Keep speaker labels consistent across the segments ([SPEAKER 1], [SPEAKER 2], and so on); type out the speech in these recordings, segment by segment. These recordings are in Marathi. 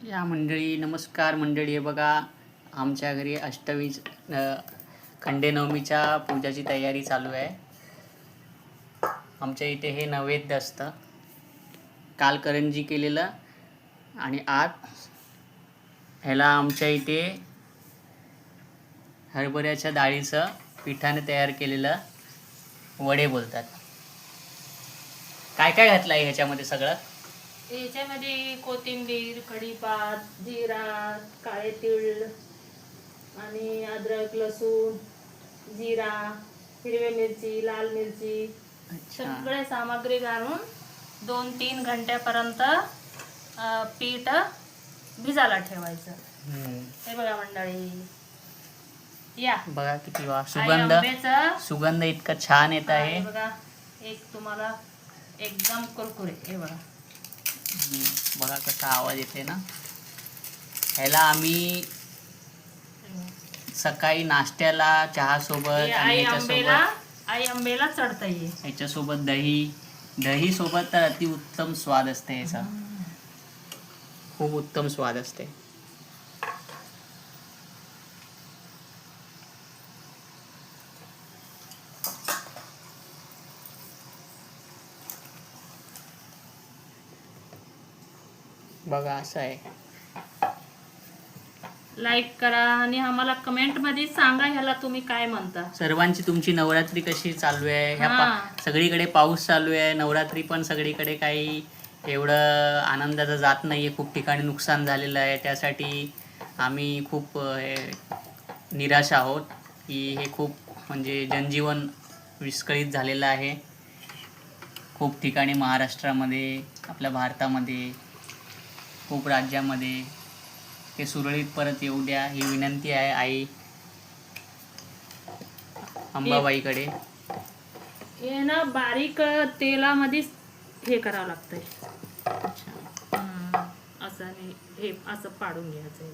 [SPEAKER 1] या मंडळी नमस्कार मंडळी. हे बघा आमच्या घरी खंडेनवमीच्या पूजाची तयारी चालू आहे. आमच्या इथे हे नैवेद्य असतं. काल करंजी केलेलं आणि आज ह्याला आमच्या इथे हरभऱ्याच्या डाळीचं पिठाने तयार केलेलं वडे बोलतात. काय काय घातलं आहे ह्याच्यामध्ये सगळं?
[SPEAKER 2] याच्यामध्ये कोथिंबीर, कढीपात, जिरा, काळे तीळ आणि अद्रक, लसूण, जिरा, हिरवी मिरची, लाल मिरची सगळे सामग्री घालून 2-3 घंट्यापर्यंत पीठ भिजायला ठेवायचं. हे बघा मंडळी, या
[SPEAKER 1] बघा किती वा सुगंध इतका छान येत आहे.
[SPEAKER 2] बघा एक तुम्हाला एकदम कुरकुरीत. हे बघा
[SPEAKER 1] बघा कसा आवाज येते ना. ह्याला आम्ही सकाळी नाश्त्याला चहा सोबत आणि
[SPEAKER 2] आई आंबेला चढता येईल.
[SPEAKER 1] ह्याच्यासोबत दही सोबत तर अति उत्तम स्वाद असते. ह्याचा खूप उत्तम स्वाद असते. बघा असं आहे.
[SPEAKER 2] लाईक करा आणि आम्हाला कमेंट मध्ये सांगा ह्याला तुम्ही काय म्हणता.
[SPEAKER 1] सर्वांची तुमची नवरात्री कशी चालू आहे? सगळीकडे पाऊस चालू आहे. नवरात्री पण सगळीकडे काही एवढं आनंदाचं जात नाहीये. खूप ठिकाणी नुकसान झालेलं आहे. त्यासाठी आम्ही खूप निराश आहोत की हे खूप म्हणजे जनजीवन विस्कळीत झालेलं आहे. खूप ठिकाणी महाराष्ट्रामध्ये, आपल्या भारतामध्ये, खूप राज्यामध्ये ते सुरळीत परत येऊ द्या ही विनंती आहे आई अंबाबाईकडे.
[SPEAKER 2] हे ना बारीक तेलामध्ये हे करावं लागतंय. असं नाही, हे असं पाडून घ्यायचं.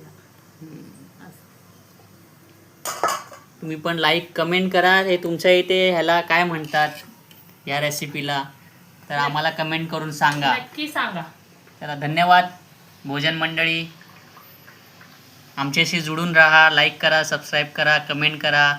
[SPEAKER 1] तुम्ही पण लाईक कमेंट करा. हे तुमच्या इथे ह्याला काय म्हणतात या रेसिपीला, तर आम्हाला कमेंट करून सांगा.
[SPEAKER 2] नक्की सांगा.
[SPEAKER 1] चला धन्यवाद भोजन मंडळी. आमच्याशी जुळून राहा. लाईक करा, सबस्क्राईब करा, कमेंट करा.